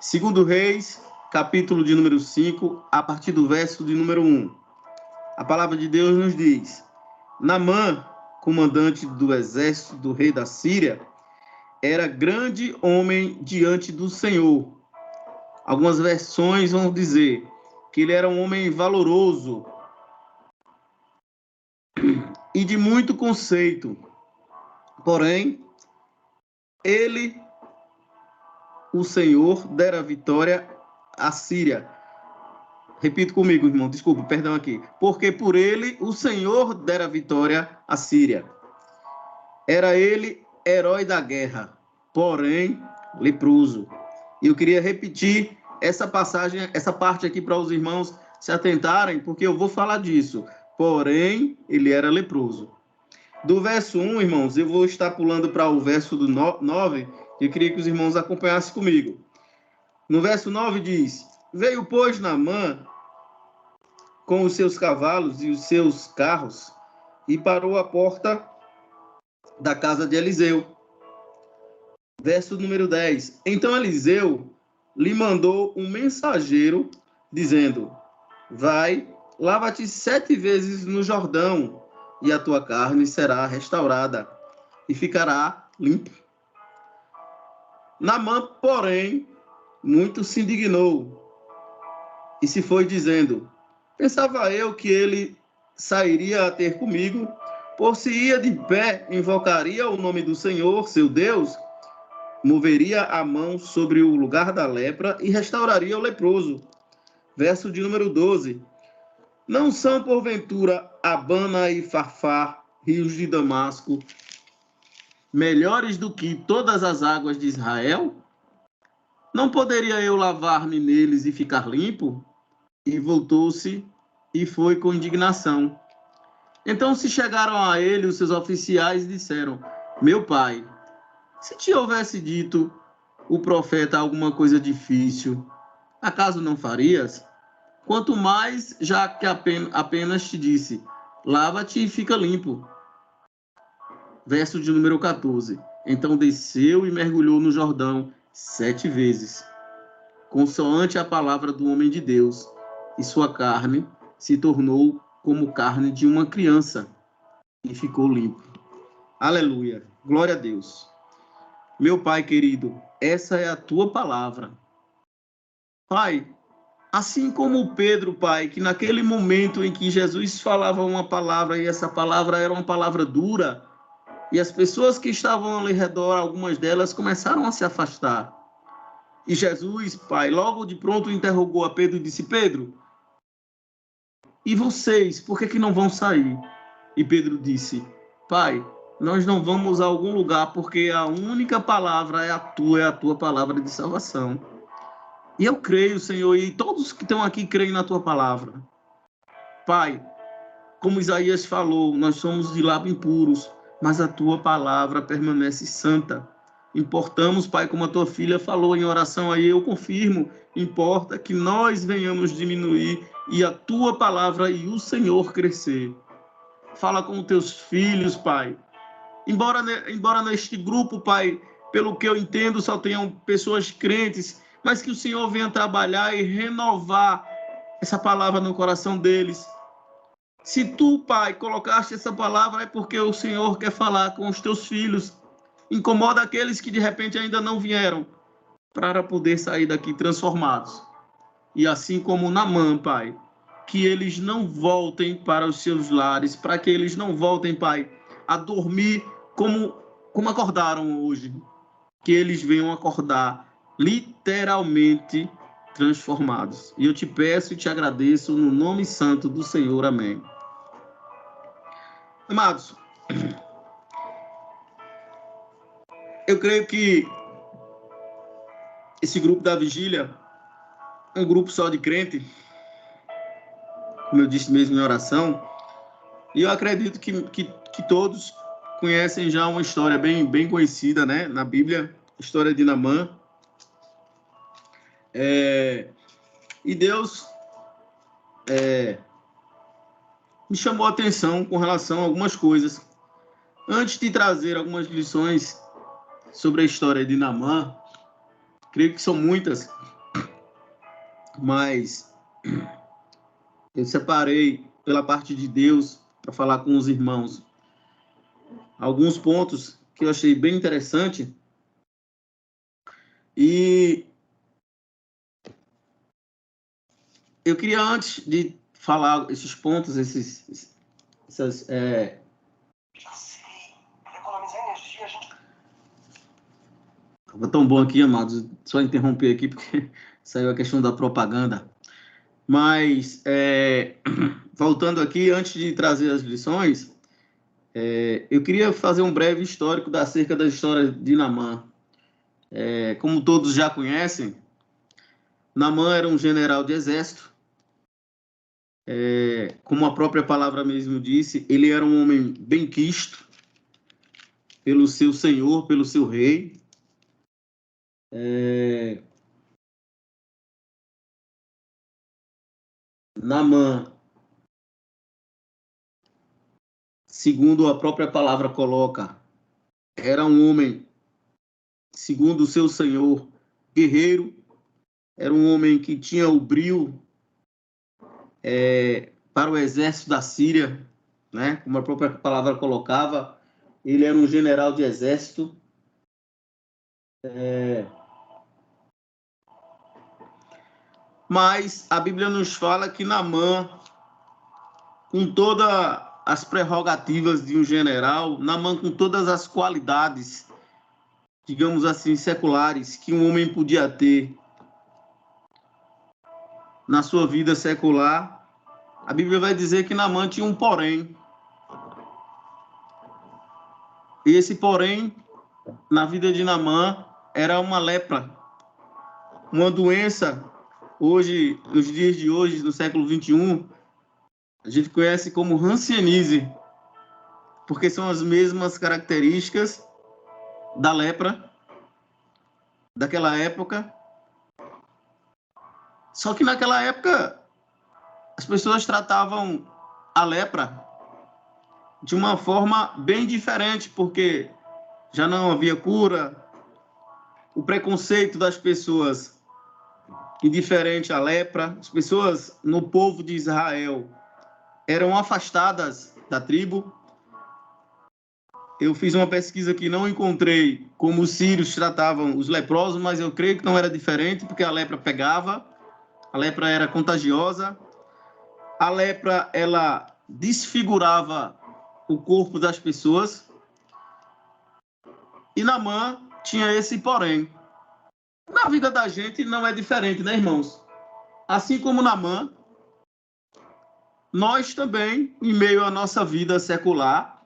Segundo Reis, capítulo de número 5, a partir do verso de número 1. A palavra de Deus nos diz: Naamã, comandante do exército do rei da Síria, era grande homem diante do Senhor. Algumas versões vão dizer que ele era um homem valoroso e de muito conceito. Porém, o Senhor, dera vitória à Síria. Repito comigo, irmão, desculpa, perdão aqui. Porque por ele, o Senhor dera vitória à Síria. Era ele herói da guerra, porém leproso. E eu queria repetir essa passagem, essa parte aqui para os irmãos se atentarem, porque eu vou falar disso. Porém, ele era leproso. Do verso 1, irmãos, eu vou estar pulando para o verso do 9, e eu queria que os irmãos acompanhassem comigo. No verso 9 diz: Veio, pois, Naamã com os seus cavalos e os seus carros, e parou à porta da casa de Eliseu. Verso número 10. Então Eliseu lhe mandou um mensageiro, dizendo: Vai, lava-te 7 vezes no Jordão, e a tua carne será restaurada, e ficará limpa. Naamã, porém, muito se indignou, e se foi dizendo: Pensava eu que ele sairia a ter comigo, por se ia de pé, invocaria o nome do Senhor, seu Deus, moveria a mão sobre o lugar da lepra e restauraria o leproso. Verso de número 12. Não são, porventura, Abana e Farfar, rios de Damasco, melhores do que todas as águas de Israel? Não poderia eu lavar-me neles e ficar limpo? E voltou-se e foi com indignação. Então se chegaram a ele os seus oficiais e disseram: Meu pai, se te houvesse dito o profeta alguma coisa difícil, acaso não farias? Quanto mais, já que apenas te disse: Lava-te e fica limpo. Verso de número 14. Então desceu e mergulhou no Jordão 7 vezes, consoante a palavra do homem de Deus, e sua carne se tornou como carne de uma criança, e ficou limpo. Aleluia, glória a Deus. Meu Pai querido, essa é a tua palavra. Pai, assim como Pedro, Pai, que naquele momento em que Jesus falava uma palavra, e essa palavra era uma palavra dura, e as pessoas que estavam ali ao redor, algumas delas, começaram a se afastar. E Jesus, Pai, logo de pronto interrogou a Pedro e disse: Pedro, e vocês, por que não vão sair? E Pedro disse: Pai, nós não vamos a algum lugar porque a única palavra é a tua palavra de salvação. E eu creio, Senhor, e todos que estão aqui creem na tua palavra. Pai, como Isaías falou, nós somos de lábios impuros, mas a tua palavra permanece santa. Importamos, Pai, como a tua filha falou em oração aí, eu confirmo, importa que nós venhamos diminuir e a tua palavra e o Senhor crescer. Fala com os teus filhos, Pai. Embora neste grupo, Pai, pelo que eu entendo, só tenham pessoas crentes, mas que o Senhor venha trabalhar e renovar essa palavra no coração deles. Se tu, Pai, colocaste essa palavra, é porque o Senhor quer falar com os teus filhos. Incomoda aqueles que de repente ainda não vieram, para poder sair daqui transformados. E assim como Naamã, Pai, que eles não voltem para os seus lares, para que eles não voltem, Pai, a dormir como acordaram hoje. Que eles venham acordar literalmente transformados. E eu te peço e te agradeço no nome santo do Senhor. Amém. Amados, eu creio que esse grupo da vigília é um grupo só de crente, como eu disse mesmo em oração, e eu acredito que todos conhecem já uma história bem conhecida, né, na Bíblia, a história de Naamã. E Deus me chamou a atenção com relação a algumas coisas. Antes de trazer algumas lições sobre a história de Naamã, creio que são muitas, mas eu separei pela parte de Deus para falar com os irmãos alguns pontos que eu achei bem interessante. E eu queria, antes de falar esses pontos, essas... Economizar energia, gente... Estava tão bom aqui, amados, só interromper aqui, porque saiu a questão da propaganda. Mas, voltando aqui, antes de trazer as lições, eu queria fazer um breve histórico acerca da história de Naamã. Como todos já conhecem, Naamã era um general de exército. Como a própria palavra mesmo disse, ele era um homem benquisto pelo seu senhor, pelo seu rei. Naamã, segundo a própria palavra coloca, era um homem, segundo o seu senhor, guerreiro. Era um homem que tinha o brio para o exército da Síria, né? Como a própria palavra colocava, ele era um general de exército. Mas a Bíblia nos fala que Naamã, com todas as prerrogativas de um general, Naamã com todas as qualidades, digamos assim, seculares, que um homem podia ter na sua vida secular, a Bíblia vai dizer que Naamã tinha um porém. E esse porém, na vida de Naamã, era uma lepra, uma doença. Hoje, nos dias de hoje, no século 21, a gente conhece como hanseníase, porque são as mesmas características da lepra daquela época. Só que naquela época as pessoas tratavam a lepra de uma forma bem diferente, porque já não havia cura, o preconceito das pessoas indiferente à lepra, as pessoas no povo de Israel eram afastadas da tribo. Eu fiz uma pesquisa que não encontrei como os sírios tratavam os leprosos, mas eu creio que não era diferente, porque a lepra pegava, a lepra era contagiosa, a lepra ela desfigurava o corpo das pessoas. E Naamã tinha esse porém. Na vida da gente não é diferente, né, irmãos? Assim como Naamã, nós também, em meio à nossa vida secular,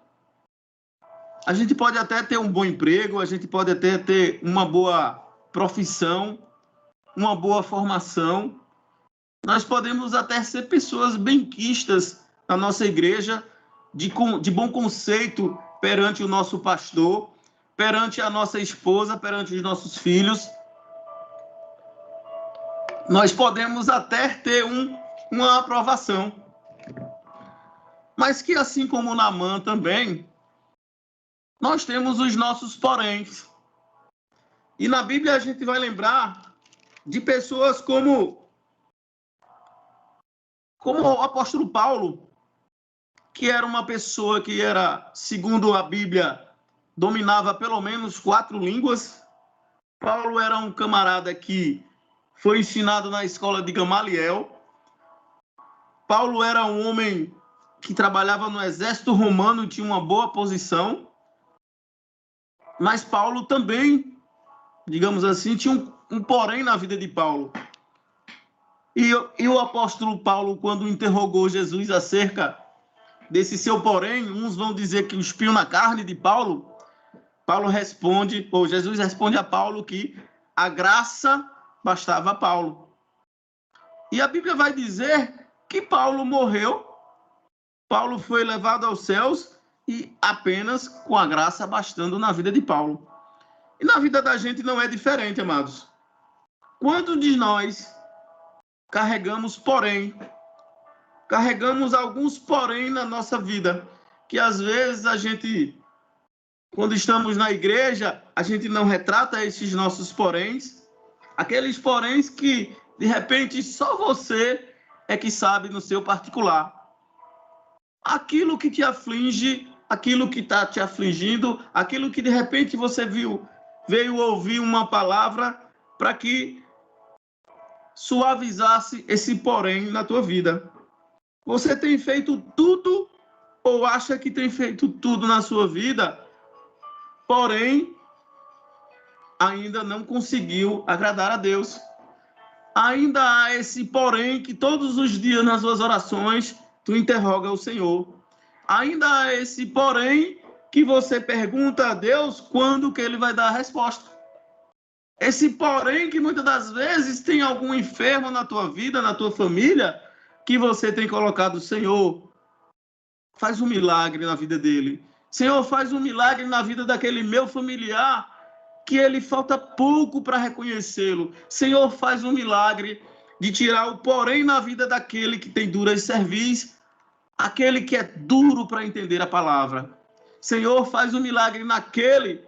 a gente pode até ter um bom emprego, a gente pode até ter uma boa profissão, uma boa formação. Nós podemos até ser pessoas benquistas na nossa igreja, de bom conceito perante o nosso pastor, perante a nossa esposa, perante os nossos filhos. Nós podemos até ter uma aprovação. Mas que, assim como Naamã também, nós temos os nossos poréns. E na Bíblia a gente vai lembrar de pessoas como o apóstolo Paulo, que era uma pessoa que era, segundo a Bíblia, dominava pelo menos 4 línguas. Paulo era um camarada que foi ensinado na escola de Gamaliel. Paulo era um homem que trabalhava no exército romano e tinha uma boa posição. Mas Paulo também, digamos assim, tinha um porém na vida de Paulo. E o apóstolo Paulo, quando interrogou Jesus acerca desse seu porém, uns vão dizer que o espinho na carne de Paulo, Jesus responde a Paulo que a graça bastava a Paulo. E a Bíblia vai dizer que Paulo morreu, Paulo foi levado aos céus e apenas com a graça bastando na vida de Paulo. E na vida da gente não é diferente, amados. Quantos de nós carregamos alguns porém na nossa vida, que às vezes a gente, quando estamos na igreja, a gente não retrata esses nossos poréns, aqueles poréns que de repente, só você é que sabe no seu particular. Aquilo que te aflige, aquilo que está te afligindo, aquilo que de repente você veio ouvir uma palavra para que suavizasse esse porém na tua vida. Você tem feito tudo ou acha que tem feito tudo na sua vida, porém ainda não conseguiu agradar a Deus. Ainda há esse porém que todos os dias nas suas orações tu interroga o Senhor. Ainda há esse porém que você pergunta a Deus quando que ele vai dar a resposta. Esse porém que muitas das vezes tem algum enfermo na tua vida, na tua família, que você tem colocado, Senhor, faz um milagre na vida dele. Senhor, faz um milagre na vida daquele meu familiar, que ele falta pouco para reconhecê-lo. Senhor, faz um milagre de tirar o porém na vida daquele que tem duras cerviz, aquele que é duro para entender a palavra. Senhor, faz um milagre naquele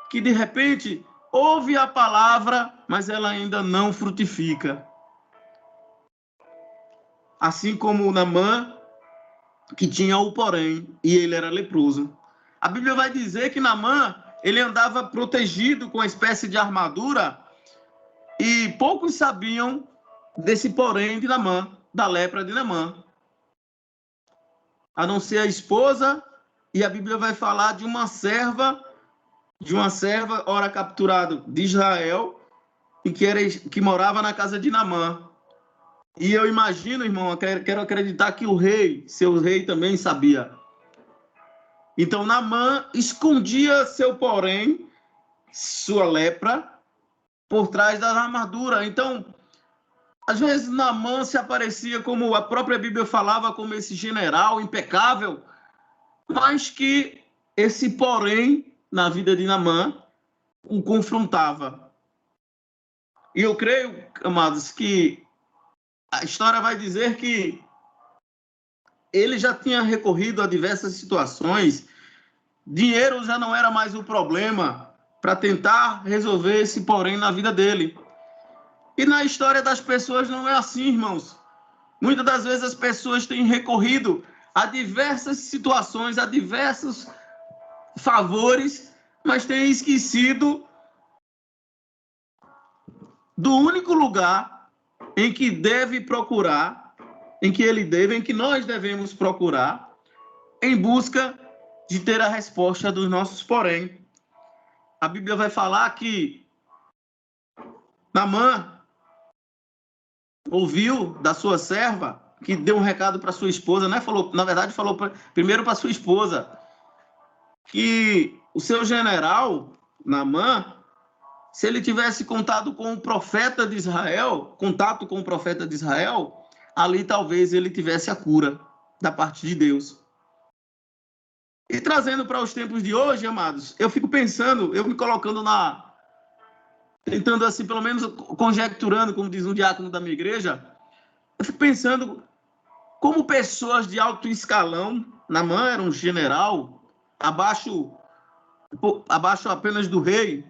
que de repente ouve a palavra, mas ela ainda não frutifica. Assim como Naamã, que tinha o porém, e ele era leproso. A Bíblia vai dizer que Naamã, ele andava protegido com uma espécie de armadura, e poucos sabiam desse porém de Naamã, da lepra de Naamã. A não ser a esposa, e a Bíblia vai falar de uma serva, ora capturada de Israel, e que morava na casa de Naamã. E eu imagino, irmão, eu quero acreditar que o rei, seu rei também sabia. Então, Naamã escondia seu porém, sua lepra, por trás da armadura. Então, às vezes, Naamã se aparecia, como a própria Bíblia falava, como esse general impecável, mas que esse porém, na vida de Naamã, o confrontava. E eu creio, amados, que a história vai dizer que ele já tinha recorrido a diversas situações, dinheiro já não era mais o problema para tentar resolver esse porém na vida dele. E na história das pessoas não é assim, irmãos. Muitas das vezes as pessoas têm recorrido a diversas situações, a diversos favores, mas têm esquecido do único lugar em que deve procurar, em que nós devemos procurar, em busca de ter a resposta dos nossos porém. A Bíblia vai falar que Naamã ouviu da sua serva, que deu um recado para sua esposa, né? Na verdade, falou primeiro para sua esposa, que o seu general, Naamã, se ele tivesse contato com o profeta de Israel, ali talvez ele tivesse a cura da parte de Deus. E trazendo para os tempos de hoje, amados, eu fico pensando, eu me colocando tentando assim, pelo menos conjecturando, como diz um diácono da minha igreja, eu fico pensando como pessoas de alto escalão, Naamã era um general, abaixo apenas do rei,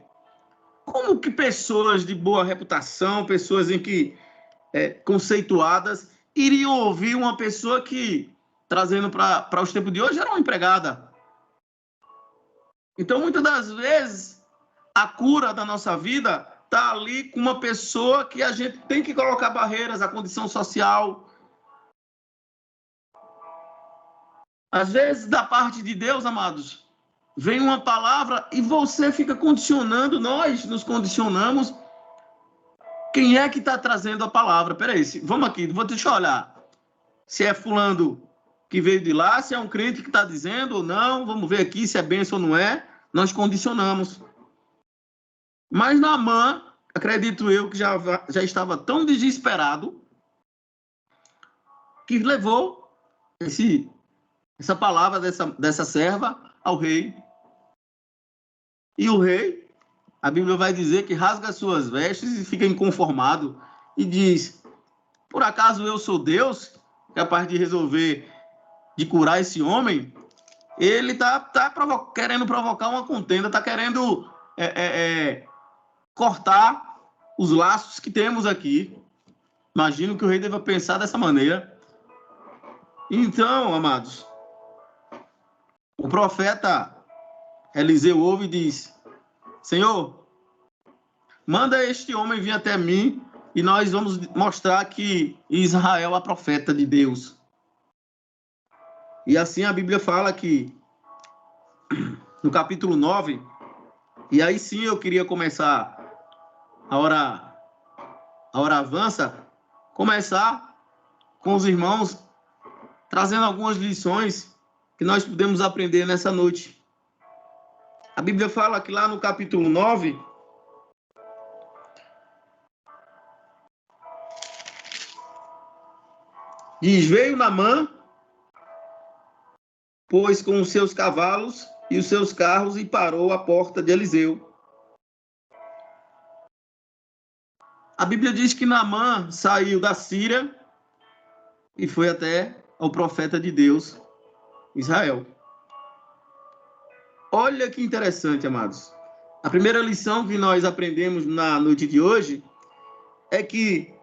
como que pessoas de boa reputação, pessoas conceituadas, iriam ouvir uma pessoa que, trazendo para os tempos de hoje, era uma empregada? Então, muitas das vezes, a cura da nossa vida está ali com uma pessoa que a gente tem que colocar barreiras, a condição social. Às vezes, da parte de Deus, amados, vem uma palavra e você fica condicionando, nós nos condicionamos. Quem é que está trazendo a palavra? Peraí, vamos aqui, deixa eu olhar. Se é fulano que veio de lá, se é um crente que está dizendo ou não, vamos ver aqui se é bênção ou não é. Nós condicionamos. Mas Naamã, acredito eu, que já estava tão desesperado, que levou essa palavra dessa serva ao rei. E o rei, a Bíblia vai dizer que rasga suas vestes e fica inconformado e diz: por acaso eu sou Deus, capaz de resolver, de curar esse homem? Ele está querendo provocar uma contenda, está querendo cortar os laços que temos aqui. Imagino que o rei deva pensar dessa maneira. Então, amados, o profeta Eliseu ouve e diz: Senhor, manda este homem vir até mim e nós vamos mostrar que Israel é profeta de Deus. E assim a Bíblia fala que, no capítulo 9, e aí sim eu queria começar a hora avança, começar com os irmãos, trazendo algumas lições que nós podemos aprender nessa noite. A Bíblia fala que lá no capítulo 9, diz: veio Naamã, pois com os seus cavalos e os seus carros, e parou à porta de Eliseu. A Bíblia diz que Naamã saiu da Síria e foi até ao profeta de Deus, Israel. Olha que interessante, amados. A primeira lição que nós aprendemos na noite de hoje é que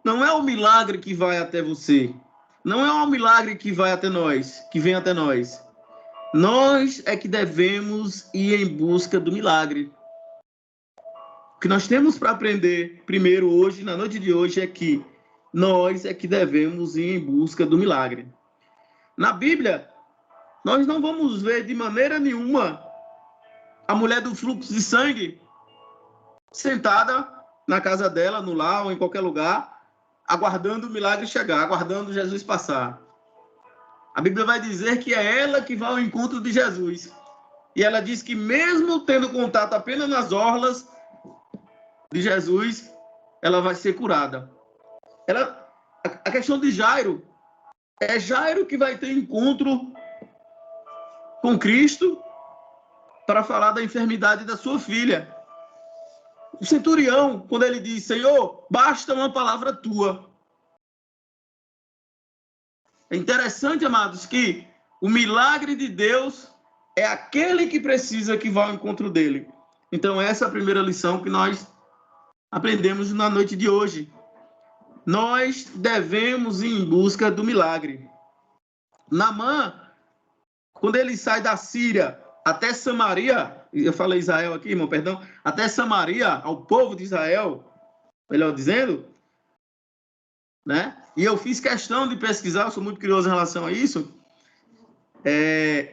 não é o milagre que vai até você, não é o milagre que vai até nós, que vem até nós. Nós é que devemos ir em busca do milagre. O que nós temos para aprender primeiro hoje, na noite de hoje, é que nós é que devemos ir em busca do milagre. Na Bíblia, nós não vamos ver de maneira nenhuma a mulher do fluxo de sangue sentada na casa dela, no lar ou em qualquer lugar, aguardando o milagre chegar, aguardando Jesus passar. A Bíblia vai dizer que é ela que vai ao encontro de Jesus. E ela diz que mesmo tendo contato apenas nas orlas de Jesus, ela vai ser curada. A questão de Jairo, é Jairo que vai ter encontro com Cristo para falar da enfermidade da sua filha. O centurião, quando ele diz: Senhor, basta uma palavra tua. É interessante, amados, que o milagre de Deus é aquele que precisa que vá ao encontro dele. Então, essa é a primeira lição que nós aprendemos na noite de hoje. Nós devemos ir em busca do milagre. Naamã, quando ele sai da Síria até Samaria, eu falei Israel aqui, irmão, perdão, até Samaria, ao povo de Israel, melhor dizendo, né? E eu fiz questão de pesquisar, eu sou muito curioso em relação a isso.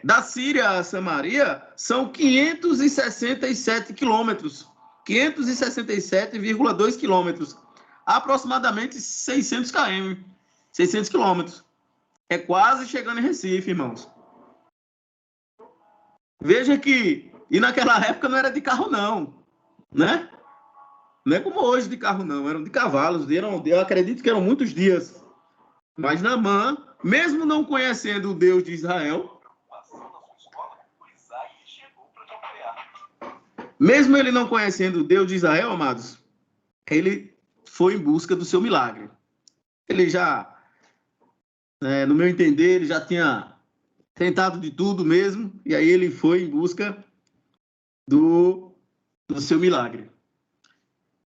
Da Síria a Samaria são 567 quilômetros, 567,2 quilômetros, aproximadamente 600 km, 600 quilômetros. É quase chegando em Recife, irmãos. Veja que, e naquela época não era de carro não, né? Não é como hoje de carro não, eram de cavalos, eu acredito que eram muitos dias. Mas Naamã, mesmo não conhecendo o Deus de Israel, mesmo ele não conhecendo o Deus de Israel, amados, ele foi em busca do seu milagre. Ele já, no meu entender, ele já tinha tentado de tudo mesmo, e aí ele foi em busca do seu milagre.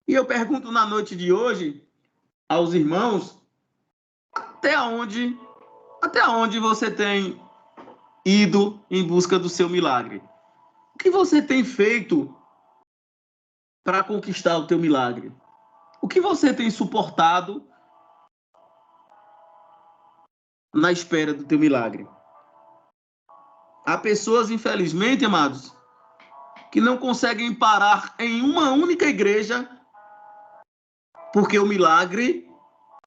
E eu pergunto na noite de hoje aos irmãos, até onde você tem ido em busca do seu milagre? O que você tem feito para conquistar o teu milagre? O que você tem suportado na espera do teu milagre? Há pessoas, infelizmente, amados, que não conseguem parar em uma única igreja, porque o milagre,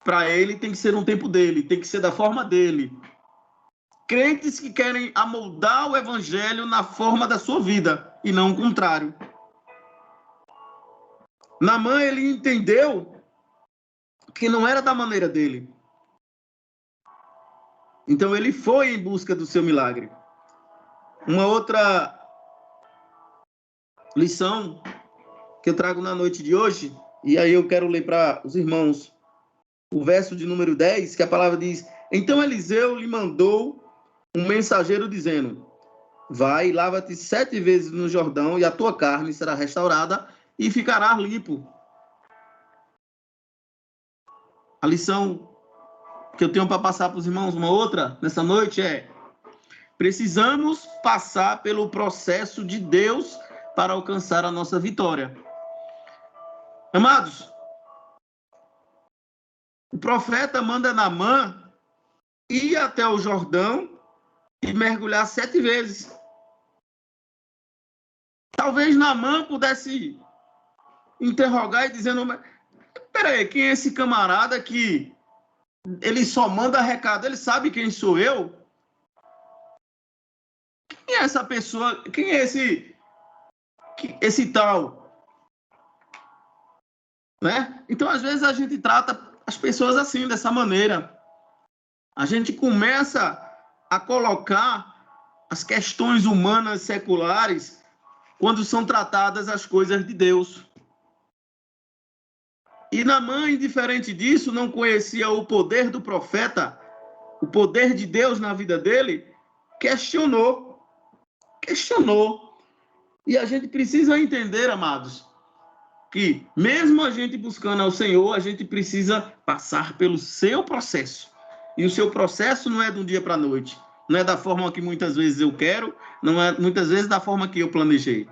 para ele, tem que ser no tempo dele, tem que ser da forma dele. Crentes que querem amoldar o evangelho na forma da sua vida, e não o contrário. Naamã, ele entendeu que não era da maneira dele. Então, ele foi em busca do seu milagre. Uma outra lição que eu trago na noite de hoje, e aí eu quero ler para os irmãos o verso de número 10, que a palavra diz: Então Eliseu lhe mandou um mensageiro dizendo: Vai, lava-te 7 vezes no Jordão, e a tua carne será restaurada e ficará limpo. A lição que eu tenho para passar para os irmãos, uma outra, nessa noite é: precisamos passar pelo processo de Deus para alcançar a nossa vitória. Amados, o profeta manda Naamã ir até o Jordão e mergulhar 7 vezes. Talvez Naamã pudesse interrogar e dizendo: peraí, quem é esse camarada que ele só manda recado? Ele sabe quem sou eu? Quem é essa pessoa? Quem é esse tal? Né? Então, às vezes, a gente trata as pessoas assim, dessa maneira. A gente começa a colocar as questões humanas seculares quando são tratadas as coisas de Deus. E Naamã, indiferente disso, não conhecia o poder do profeta, o poder de Deus na vida dele, questionou. E a gente precisa entender, amados, que mesmo a gente buscando ao Senhor, a gente precisa passar pelo seu processo. E o seu processo não é de um dia para a noite. Não é da forma que muitas vezes eu quero, não é muitas vezes da forma que eu planejei.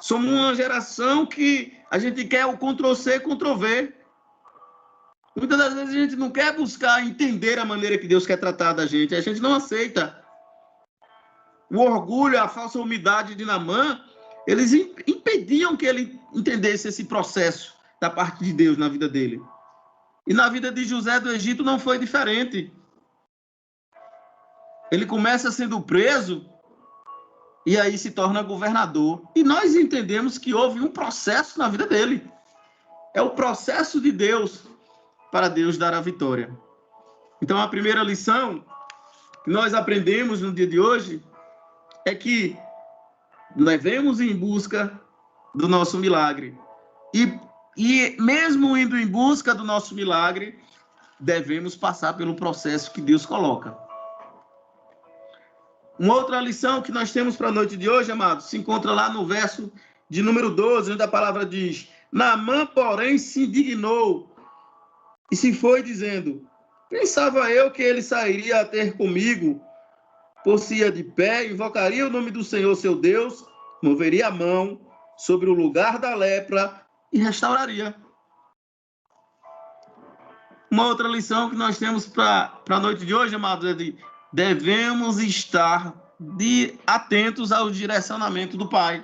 Somos uma geração que a gente quer o Ctrl-C, Ctrl-V. Muitas das vezes a gente não quer buscar entender a maneira que Deus quer tratar da gente. A gente não aceita. O orgulho, a falsa humildade de Naamã, eles impediam que ele entendesse esse processo da parte de Deus na vida dele. E na vida de José do Egito não foi diferente. Ele começa sendo preso e aí se torna governador. E nós entendemos que houve um processo na vida dele. É o processo de Deus para Deus dar a vitória. Então, a primeira lição que nós aprendemos no dia de hoje é que devemos ir em busca do nosso milagre. E mesmo indo em busca do nosso milagre, devemos passar pelo processo que Deus coloca. Uma outra lição que nós temos para a noite de hoje, amados, se encontra lá no verso de número 12, onde a palavra diz: Naamã, porém, se indignou e se foi dizendo: pensava eu que ele sairia a ter comigo, por-se-ia de pé, invocaria o nome do Senhor seu Deus, moveria a mão sobre o lugar da lepra e restauraria. Uma outra lição que nós temos para a noite de hoje, amados, é de devemos estar atentos ao direcionamento do Pai.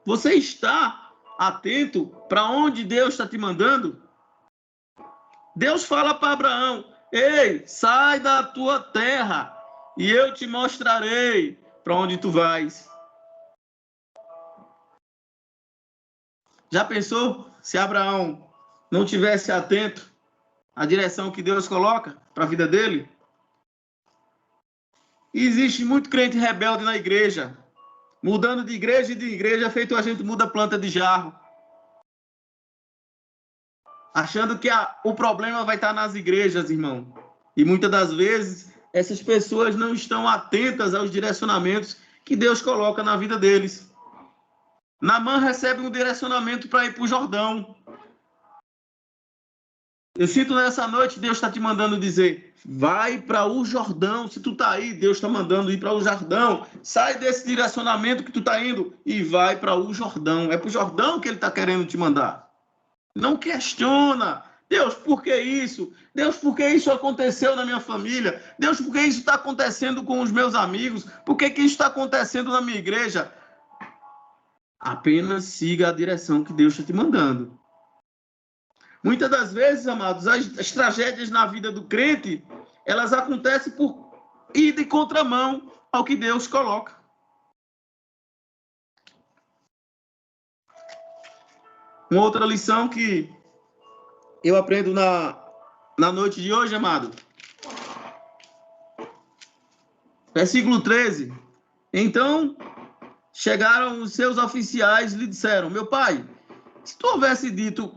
Você está atento para onde Deus está te mandando? Deus fala para Abraão: ei, sai da tua terra e eu te mostrarei para onde tu vais. Já pensou se Abraão não tivesse atento à direção que Deus coloca para a vida dele? E existe muito crente rebelde na igreja, mudando de igreja, feito a gente muda planta de jarro, achando que o problema vai estar nas igrejas, irmão. E muitas das vezes essas pessoas não estão atentas aos direcionamentos que Deus coloca na vida deles. Naamã recebe um direcionamento para ir para o Jordão. Eu sinto nessa noite, Deus está te mandando dizer: vai para o Jordão. Se tu está aí, Deus está mandando ir para o Jordão. Sai desse direcionamento que tu está indo e vai para o Jordão. É para o Jordão que ele está querendo te mandar. Não questiona. Deus, por que isso? Deus, por que isso aconteceu na minha família? Deus, por que isso está acontecendo com os meus amigos? Por que isso está acontecendo na minha igreja? Apenas siga a direção que Deus está te mandando. Muitas das vezes, amados, as tragédias na vida do crente, elas acontecem por ir de contramão ao que Deus coloca. Uma outra lição que eu aprendo na noite de hoje, amado. Versículo 13. Então, chegaram os seus oficiais e lhe disseram: meu pai, se tu houvesse dito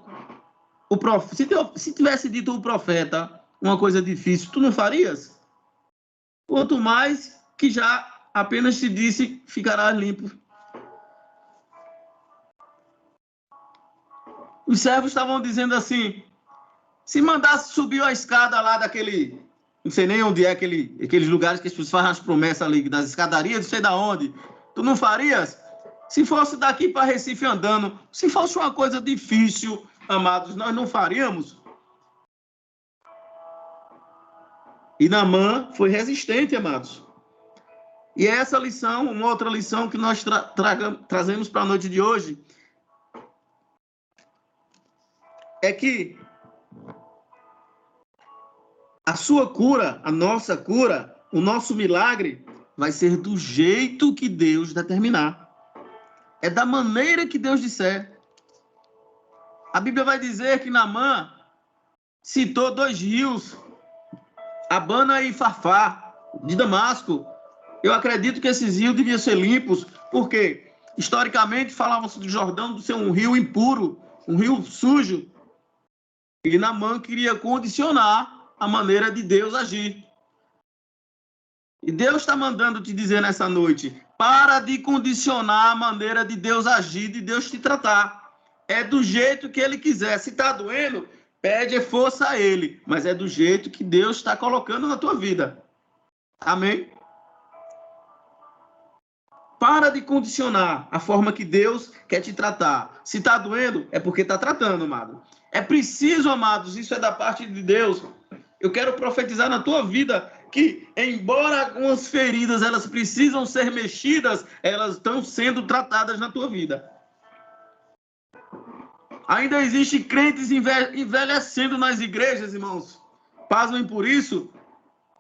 se tivesse dito o profeta uma coisa difícil, tu não farias? Quanto mais que já apenas te disse, ficarás limpo. Os servos estavam dizendo assim: Se mandasse subir a escada lá daquele... Não sei nem onde é aqueles lugares que as pessoas fazem as promessas ali, das escadarias, não sei da onde. Tu não farias? Se fosse daqui para Recife andando, se fosse uma coisa difícil, amados, nós não faríamos? E Naamã foi resistente, amados. E essa lição, uma outra lição que nós trazemos para a noite de hoje, é que a sua cura, a nossa cura, o nosso milagre, vai ser do jeito que Deus determinar. É da maneira que Deus disser. A Bíblia vai dizer que Naamã citou 2 rios, Abana e Farfá, de Damasco. Eu acredito que esses rios deviam ser limpos, porque historicamente falavam-se do Jordão de ser um rio impuro, um rio sujo. E Naamã queria condicionar a maneira de Deus agir. E Deus está mandando te dizer nessa noite, para de condicionar a maneira de Deus agir, de Deus te tratar. É do jeito que Ele quiser. Se está doendo, pede força a Ele, mas é do jeito que Deus está colocando na tua vida. Amém? Para de condicionar a forma que Deus quer te tratar. Se está doendo, é porque está tratando, amado. É preciso, amados, isso é da parte de Deus. Eu quero profetizar na tua vida que, embora algumas feridas elas precisam ser mexidas, elas estão sendo tratadas na tua vida. Ainda existem crentes envelhecendo nas igrejas, irmãos. Pasmem por isso,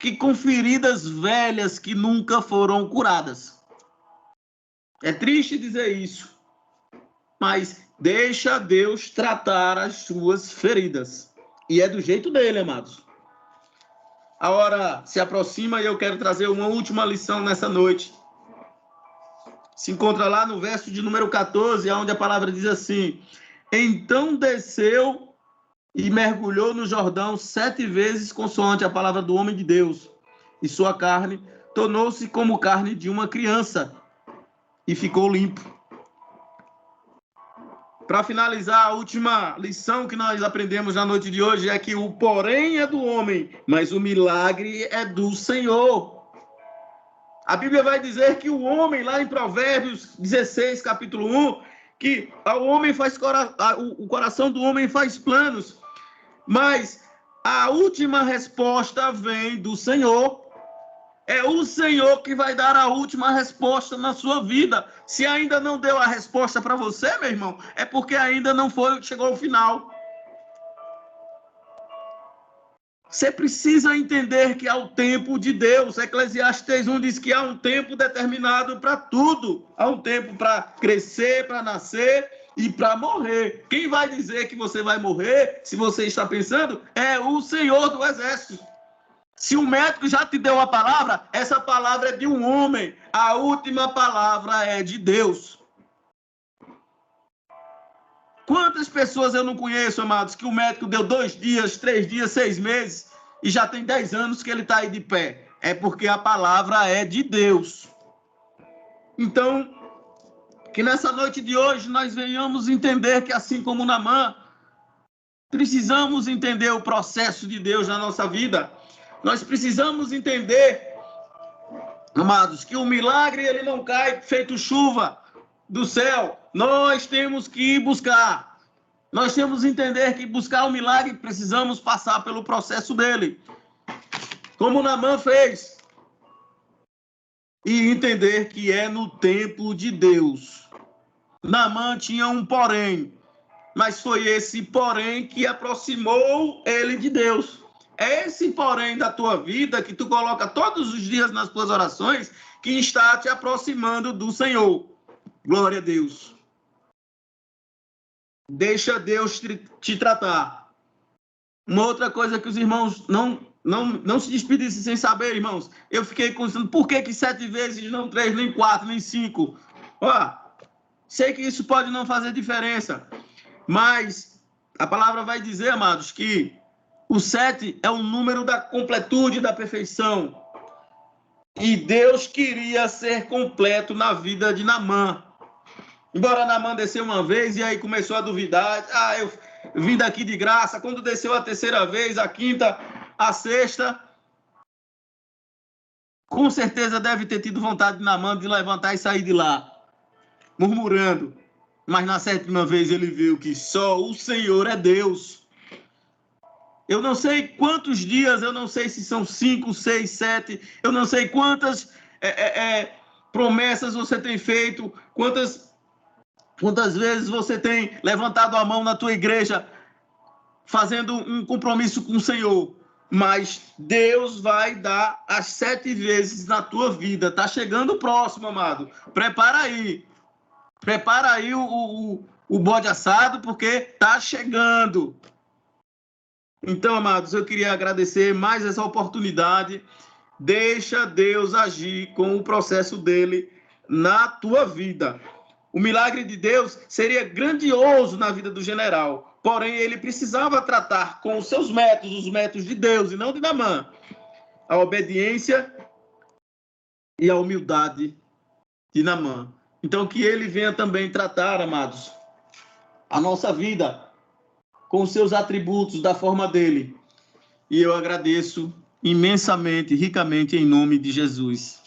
que com feridas velhas que nunca foram curadas. É triste dizer isso, mas deixa Deus tratar as suas feridas. E é do jeito dele, amados. A hora se aproxima e eu quero trazer uma última lição nessa noite. Se encontra lá no verso de número 14, onde a palavra diz assim: então desceu e mergulhou no Jordão 7 vezes, consoante a palavra do homem de Deus. E sua carne tornou-se como carne de uma criança, e ficou limpo. Para finalizar, a última lição que nós aprendemos na noite de hoje é que o porém é do homem, mas o milagre é do Senhor. A Bíblia vai dizer que o homem, lá em Provérbios 16, capítulo 1, que o homem o coração do homem faz planos, mas a última resposta vem do Senhor. É o Senhor que vai dar a última resposta na sua vida. Se ainda não deu a resposta para você, meu irmão, é porque ainda não chegou ao final. Você precisa entender que há o tempo de Deus. Eclesiastes 1 diz que há um tempo determinado para tudo. Há um tempo para crescer, para nascer e para morrer. Quem vai dizer que você vai morrer, se você está pensando, é o Senhor do Exército. Se o médico já te deu a palavra, essa palavra é de um homem. A última palavra é de Deus. Quantas pessoas eu não conheço, amados, que o médico deu 2 dias, 3 dias, 6 meses, e já tem 10 anos que ele está aí de pé? É porque a palavra é de Deus. Então, que nessa noite de hoje nós venhamos entender que, assim como Naamã, precisamos entender o processo de Deus na nossa vida. Nós precisamos entender, amados, que o milagre ele não cai feito chuva do céu. Nós temos que ir buscar. Nós temos que entender que buscar o milagre precisamos passar pelo processo dele. Como Naamã fez. E entender que é no tempo de Deus. Naamã tinha um porém, mas foi esse porém que aproximou ele de Deus. É esse porém da tua vida que tu coloca todos os dias nas tuas orações que está te aproximando do Senhor. Glória a Deus. Deixa Deus te tratar. Uma outra coisa que os irmãos não se despedissem sem saber, irmãos. Eu fiquei pensando, por que 7 vezes, não 3, nem 4, nem 5? Ó, sei que isso pode não fazer diferença, mas a palavra vai dizer, amados, que o 7 é o número da completude, da perfeição. E Deus queria ser completo na vida de Naamã. Embora Naamã desceu uma vez e aí começou a duvidar. vindo aqui de graça, quando desceu a terceira vez, a quinta, a sexta, com certeza deve ter tido vontade na mão de levantar e sair de lá, murmurando. Mas na sétima vez ele viu que só o Senhor é Deus. Eu não sei quantos dias, eu não sei se são 5, 6, 7, eu não sei quantas promessas você tem feito, quantas vezes você tem levantado a mão na tua igreja, fazendo um compromisso com o Senhor. Mas Deus vai dar as 7 vezes na tua vida. Está chegando o próximo, amado. Prepara aí. Prepara aí o bode assado, porque está chegando. Então, amados, eu queria agradecer mais essa oportunidade. Deixa Deus agir com o processo dele na tua vida. O milagre de Deus seria grandioso na vida do general, porém ele precisava tratar com os seus métodos, os métodos de Deus e não de Naamã, a obediência e a humildade de Naamã. Então que ele venha também tratar, amados, a nossa vida com os seus atributos da forma dele. E eu agradeço imensamente, ricamente, em nome de Jesus.